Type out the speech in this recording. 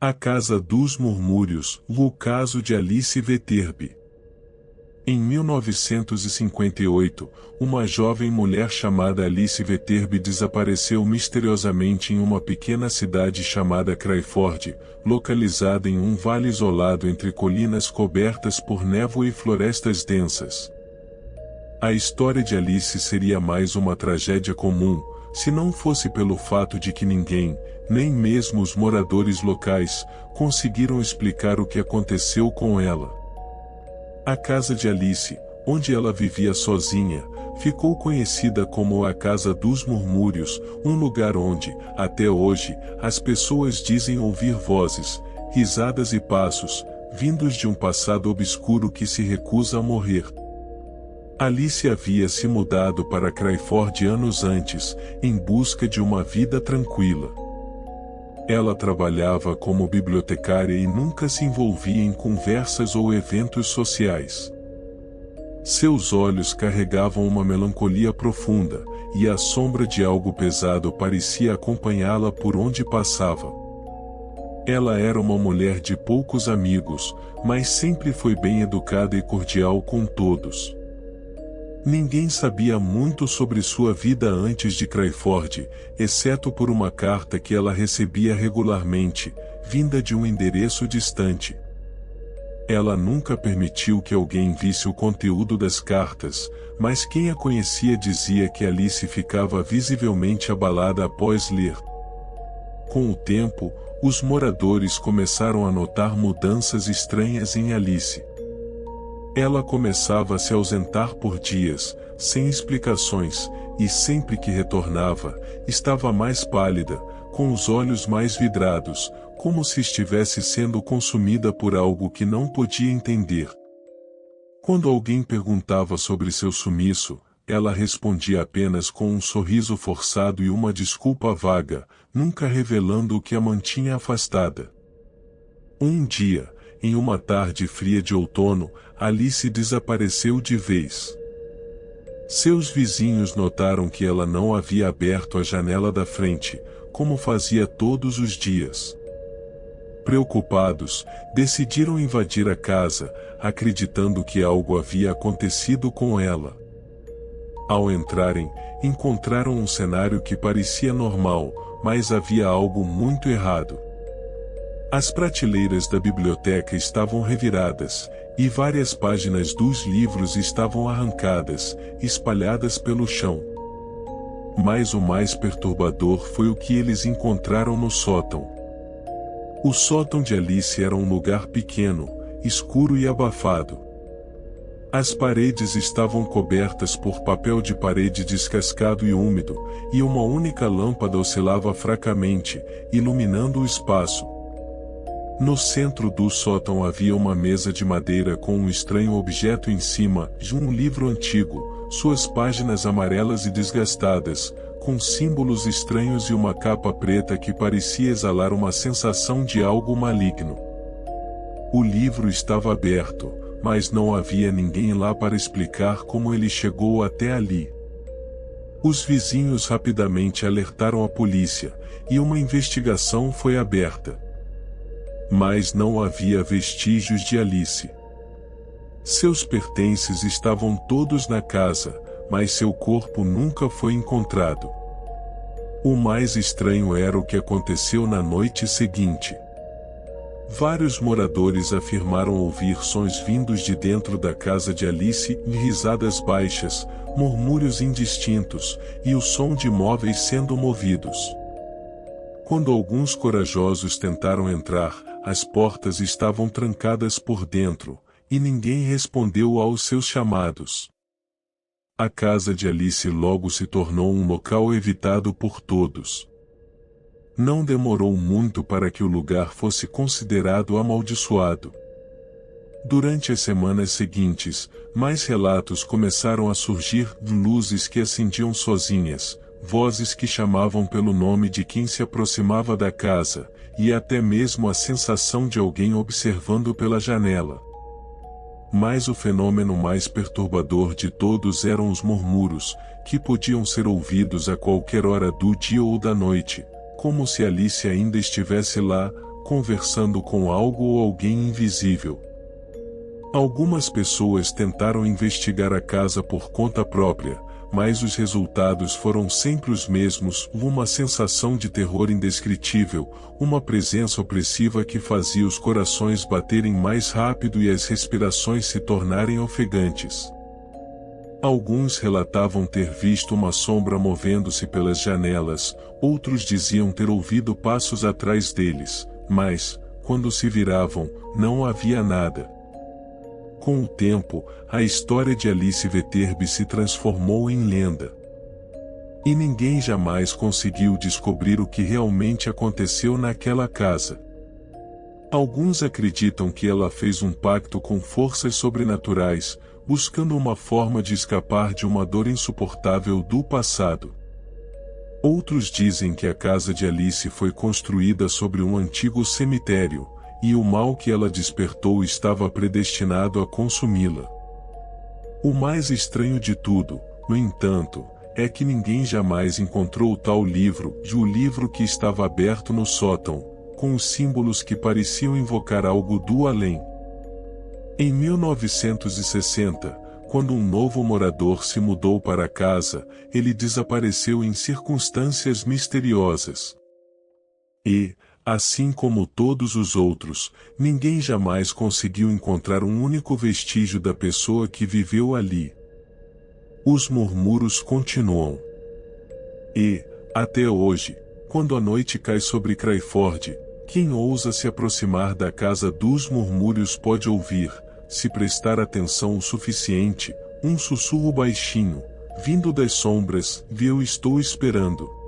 A Casa dos Murmúrios, o caso de Alice Viterbi. Em 1958, uma jovem mulher chamada Alice Viterbi desapareceu misteriosamente em uma pequena cidade chamada Crawford, localizada em um vale isolado entre colinas cobertas por névoa e florestas densas. A história de Alice seria mais uma tragédia comum, se não fosse pelo fato de que ninguém, nem mesmo os moradores locais, conseguiram explicar o que aconteceu com ela. A casa de Alice, onde ela vivia sozinha, ficou conhecida como a Casa dos Murmúrios, um lugar onde, até hoje, as pessoas dizem ouvir vozes, risadas e passos, vindos de um passado obscuro que se recusa a morrer. Alice havia se mudado para Crawford anos antes, em busca de uma vida tranquila. Ela trabalhava como bibliotecária e nunca se envolvia em conversas ou eventos sociais. Seus olhos carregavam uma melancolia profunda, e a sombra de algo pesado parecia acompanhá-la por onde passava. Ela era uma mulher de poucos amigos, mas sempre foi bem educada e cordial com todos. Ninguém sabia muito sobre sua vida antes de Crawford, exceto por uma carta que ela recebia regularmente, vinda de um endereço distante. Ela nunca permitiu que alguém visse o conteúdo das cartas, mas quem a conhecia dizia que Alice ficava visivelmente abalada após ler. Com o tempo, os moradores começaram a notar mudanças estranhas em Alice. Ela começava a se ausentar por dias, sem explicações, e sempre que retornava, estava mais pálida, com os olhos mais vidrados, como se estivesse sendo consumida por algo que não podia entender. Quando alguém perguntava sobre seu sumiço, ela respondia apenas com um sorriso forçado e uma desculpa vaga, nunca revelando o que a mantinha afastada. Um dia, em uma tarde fria de outono, Alice desapareceu de vez. Seus vizinhos notaram que ela não havia aberto a janela da frente, como fazia todos os dias. Preocupados, decidiram invadir a casa, acreditando que algo havia acontecido com ela. Ao entrarem, encontraram um cenário que parecia normal, mas havia algo muito errado. As prateleiras da biblioteca estavam reviradas, e várias páginas dos livros estavam arrancadas, espalhadas pelo chão. Mas o mais perturbador foi o que eles encontraram no sótão. O sótão de Alice era um lugar pequeno, escuro e abafado. As paredes estavam cobertas por papel de parede descascado e úmido, e uma única lâmpada oscilava fracamente, iluminando o espaço. No centro do sótão havia uma mesa de madeira com um estranho objeto em cima, de um livro antigo, suas páginas amarelas e desgastadas, com símbolos estranhos e uma capa preta que parecia exalar uma sensação de algo maligno. O livro estava aberto, mas não havia ninguém lá para explicar como ele chegou até ali. Os vizinhos rapidamente alertaram a polícia, e uma investigação foi aberta. Mas não havia vestígios de Alice. Seus pertences estavam todos na casa, mas seu corpo nunca foi encontrado. O mais estranho era o que aconteceu na noite seguinte. Vários moradores afirmaram ouvir sons vindos de dentro da casa de Alice, risadas baixas, murmúrios indistintos, e o som de móveis sendo movidos. Quando alguns corajosos tentaram entrar, as portas estavam trancadas por dentro, e ninguém respondeu aos seus chamados. A casa de Alice logo se tornou um local evitado por todos. Não demorou muito para que o lugar fosse considerado amaldiçoado. Durante as semanas seguintes, mais relatos começaram a surgir de luzes que acendiam sozinhas, vozes que chamavam pelo nome de quem se aproximava da casa, e até mesmo a sensação de alguém observando pela janela. Mas o fenômeno mais perturbador de todos eram os murmúrios, que podiam ser ouvidos a qualquer hora do dia ou da noite, como se Alice ainda estivesse lá, conversando com algo ou alguém invisível. Algumas pessoas tentaram investigar a casa por conta própria, mas os resultados foram sempre os mesmos: uma sensação de terror indescritível, uma presença opressiva que fazia os corações baterem mais rápido e as respirações se tornarem ofegantes. Alguns relatavam ter visto uma sombra movendo-se pelas janelas, outros diziam ter ouvido passos atrás deles, mas, quando se viravam, não havia nada. Com o tempo, a história de Alice Viterbi se transformou em lenda. E ninguém jamais conseguiu descobrir o que realmente aconteceu naquela casa. Alguns acreditam que ela fez um pacto com forças sobrenaturais, buscando uma forma de escapar de uma dor insuportável do passado. Outros dizem que a casa de Alice foi construída sobre um antigo cemitério, e o mal que ela despertou estava predestinado a consumi-la. O mais estranho de tudo, no entanto, é que ninguém jamais encontrou o tal livro, e o livro que estava aberto no sótão, com os símbolos que pareciam invocar algo do além. Em 1960, quando um novo morador se mudou para a casa, ele desapareceu em circunstâncias misteriosas. E, assim como todos os outros, ninguém jamais conseguiu encontrar um único vestígio da pessoa que viveu ali. Os murmúrios continuam. E, até hoje, quando a noite cai sobre Crawford, quem ousa se aproximar da casa dos murmúrios pode ouvir, se prestar atenção o suficiente, um sussurro baixinho, vindo das sombras: "Eu estou esperando."